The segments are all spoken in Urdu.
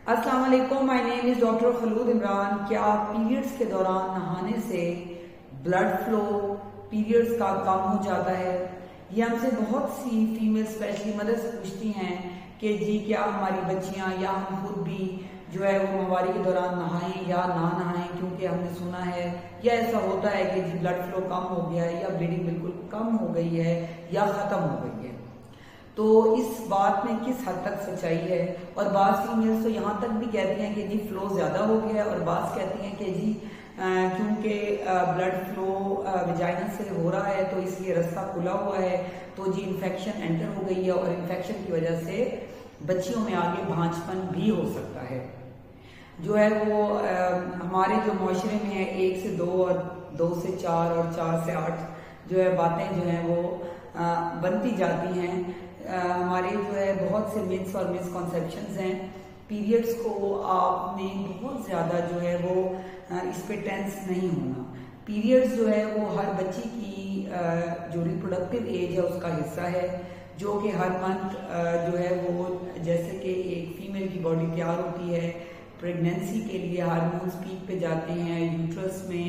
السلام علیکم، مائی نیم از ڈاکٹر خلود عمران۔ کیا پیریڈز کے دوران نہانے سے بلڈ فلو پیریڈز کا کم ہو جاتا ہے؟ یہ ہم سے بہت سی فیمیل اسپیشلی مدرس پوچھتی ہیں کہ جی کیا ہماری بچیاں یا ہم خود بھی جو ہے وہ ماہواری کے دوران نہائیں یا نہ نہائیں، کیونکہ ہم نے سنا ہے یا ایسا ہوتا ہے کہ جی بلڈ فلو کم ہو گیا ہے یا بلیڈنگ بالکل کم ہو گئی ہے یا ختم ہو گئی ہے۔ تو اس بات میں کس حد تک سچائی ہے؟ اور بعض فیمیلز تو یہاں تک بھی کہتی ہیں کہ جی فلو زیادہ ہو گیا ہے، اور بعض کہتی ہیں کہ جی کیونکہ بلڈ فلو ویجائنا سے ہو رہا ہے تو اس لیے رستہ کھلا ہوا ہے، تو جی انفیکشن انٹر ہو گئی ہے اور انفیکشن کی وجہ سے بچیوں میں آگے بھانجپن بھی ہو سکتا ہے۔ جو ہے وہ ہمارے جو معاشرے میں ہے 1 سے 2 اور 2 سے 4 اور 4 سے 8 جو ہے باتیں جو ہیں وہ بنتی جاتی ہیں۔ ہمارے جو ہے بہت سے متس اور مس کنسیپشنز ہیں۔ پیریڈز کو آپ نے بہت زیادہ جو ہے وہ اس پہ ٹینس نہیں ہونا۔ پیریڈز جو ہے وہ ہر بچی کی جو ریپروڈکٹیو ایج ہے اس کا حصہ ہے، جو کہ ہر منتھ جو ہے وہ جیسے کہ ایک فیمیل کی باڈی تیار ہوتی ہے پریگنینسی کے لیے، ہارمونز پیک پہ جاتے ہیں، یوٹرس میں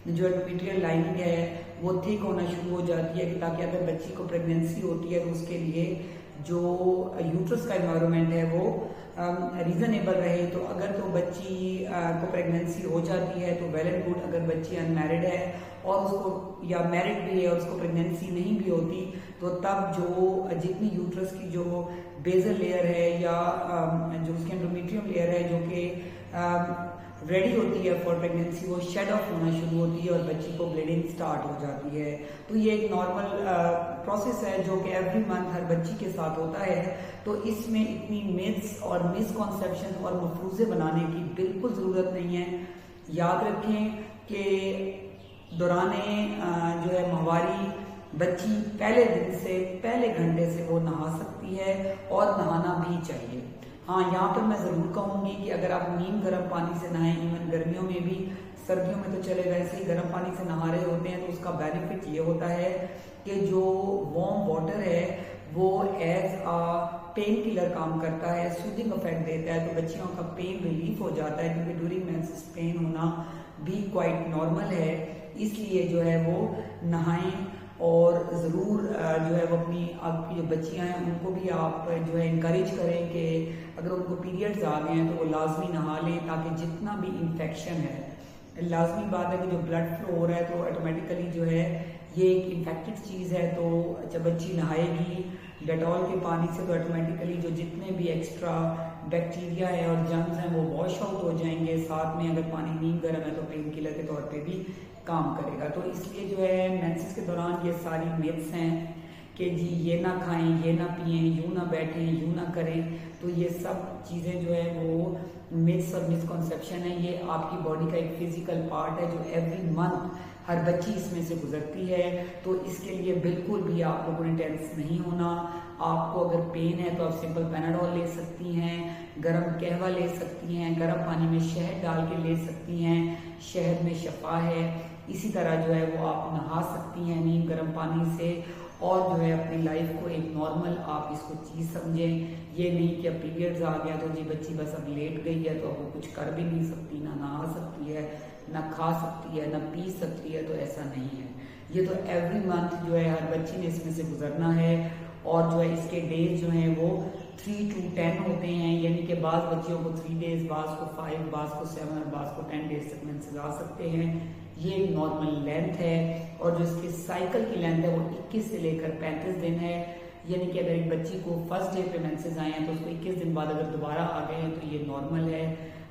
جو انڈومیٹریل لائننگ ہے وہ تھک ہونا شروع ہو جاتی ہے، کہ تاکہ اگر بچی کو پریگنینسی ہوتی ہے تو اس کے لیے جو یوٹرس کا انوائرمنٹ ہے وہ ریزنیبل رہے۔ تو اگر تو بچی کو پریگنینسی ہو جاتی ہے تو ویل اینڈ گڈ، اگر بچی ان میرڈ ہے اور اس کو یا میرڈ بھی ہے اور اس کو پریگنینسی نہیں بھی ہوتی تو تب جو جتنی یوٹرس کی جو بیزل لیئر ہے یا جو اس کی انڈومیٹریم لیئر ہے جو کہ ریڈی ہوتی ہے فار پریگنینسی، وہ شیڈ آف ہونا شروع ہوتی ہے اور بچی کو بلیڈنگ سٹارٹ ہو جاتی ہے۔ تو یہ ایک نارمل پروسیس ہے جو کہ ایوری منتھ ہر بچی کے ساتھ ہوتا ہے۔ تو اس میں اتنی متس اور مس کنسیپشن اور مفروضے بنانے کی بالکل ضرورت نہیں ہے۔ یاد رکھیں کہ دوران جو ہے ماہواری بچی پہلے دن سے پہلے گھنٹے سے وہ نہا سکتی ہے اور نہانا بھی چاہیے۔ ہاں، یہاں پر میں ضرور کہوں گی کہ اگر آپ نیم گرم پانی سے نہائیں، ایون گرمیوں میں بھی، سردیوں میں تو چلے ویسے ہی گرم پانی سے نہا رہے ہوتے ہیں، تو اس کا بینیفٹ یہ ہوتا ہے کہ جو وارم واٹر ہے وہ ایز پین کلر کام کرتا ہے، سوتھنگ افیکٹ دیتا ہے، تو بچیوں کا پین ریلیف ہو جاتا ہے، کیونکہ ڈیورنگ مینسز پین ہونا بھی کوائٹ نارمل ہے۔ اس لیے جو ہے وہ نہائیں، اور ضرور جو ہے وہ اپنی آپ کی جو بچیاں ہیں ان کو بھی آپ جو ہے انکریج کریں کہ اگر ان کو پیریڈز آ گئے ہیں تو وہ لازمی نہا لیں، تاکہ جتنا بھی انفیکشن ہے، لازمی بات ہے کہ جو بلڈ فلو ہو رہا ہے تو آٹومیٹیکلی جو ہے یہ ایک انفیکٹڈ چیز ہے، تو جب بچی نہائے گی ڈیٹول کے پانی سے تو آٹومیٹیکلی جو جتنے بھی ایکسٹرا بیکٹیریا ہے اور جرمز ہیں وہ واش آؤٹ ہو جائیں گے۔ ساتھ میں اگر پانی نیم گرم ہے تو پین کلر کے طور پہ بھی کام کرے گا۔ تو اس لیے جو ہے مینسز کے دوران یہ ساری میتھس ہیں کہ جی یہ نہ کھائیں، یہ نہ پئیں، یوں نہ بیٹھیں، یوں نہ کریں، تو یہ سب چیزیں جو ہے وہ میتھس اور مس کنسیپشن ہے۔ یہ آپ کی باڈی کا ایک فزیکل پارٹ ہے جو ایوری منتھ ہر بچی اس میں سے گزرتی ہے، تو اس کے لیے بالکل بھی آپ لوگوں نے ٹینس نہیں ہونا۔ آپ کو اگر پین ہے تو آپ سمپل پیناڈول لے سکتی ہیں، گرم قہوہ لے سکتی ہیں، گرم پانی میں شہد ڈال کے لے سکتی ہیں، شہد میں شفا ہے۔ اسی طرح جو ہے وہ آپ نہا سکتی ہیں نیم گرم پانی سے، اور جو ہے اپنی لائف کو ایک نارمل آپ اس کو چیز سمجھیں۔ یہ نہیں کہ اب پیریڈز آ گیا تو جی بچی بس اب لیٹ گئی ہے تو اب وہ کچھ کر بھی نہیں سکتی، نہ نہا سکتی ہے، نہ کھا سکتی ہے، نہ پی سکتی ہے، تو ایسا نہیں ہے۔ یہ تو ایوری منتھ جو ہے ہر بچی نے اس میں سے گزرنا ہے، اور جو ہے اس کے ڈیز جو ہیں وہ 3 to 10 ہوتے ہیں، یعنی کہ بعض بچیوں کو 3 days، بعض کو 5، بعض کو 7 اور بعض کو 10 days تک مینسز آ سکتے ہیں۔ یہ ایک نارمل لینتھ ہے، اور جو اس کے سائیکل کی لینتھ ہے وہ 21 سے لے کر 35 دن ہے، یعنی کہ اگر ایک بچی کو فرسٹ ڈے پہ مینسز آئے ہیں تو اس کو 21 دن بعد اگر دوبارہ آ گئے ہیں تو یہ نارمل ہے۔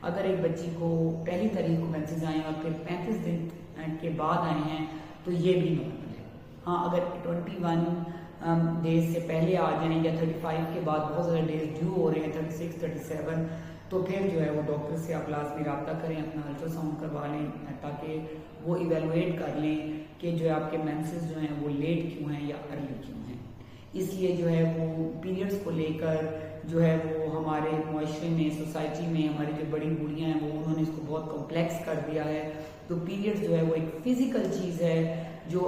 اگر ایک بچی کو پہلی تاریخ کو مینسز آئے ہیں اور پھر 35 دن کے بعد آئے ہیں تو یہ بھی نارمل ہے۔ ہاں، اگر 21 ڈیز سے پہلے آ جائیں یا 35 کے بعد بہت زیادہ ڈیز ڈیو ہو رہے ہیں، 36 37، تو پھر جو ہے وہ ڈاکٹر سے آپ لازمی رابطہ کریں، اپنا الٹرا ساؤنڈ کروا لیں، تاکہ وہ ایویلویٹ کر لیں کہ جو ہے آپ کے مینسز جو ہیں وہ لیٹ کیوں ہیں یا ارلی کیوں ہیں۔ اس لیے جو ہے وہ پیریڈز کو لے کر جو ہے وہ ہمارے معاشرے میں، سوسائٹی میں ہماری جو بڑی بوڑھیاں ہیں وہ انہوں نے اس کو بہت کمپلیکس کر دیا ہے۔ تو پیریڈز جو ہے وہ ایک فزیکل چیز ہے جو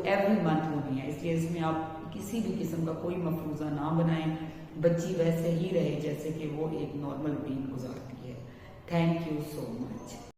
ایوری منتھ ہونی ہے، اس لیے اس میں آپ کسی بھی قسم کا کوئی مفروضہ نہ بنائیں، بچی ویسے ہی رہے جیسے کہ وہ ایک نارمل روٹین گزارتی ہے۔ Thank you so much.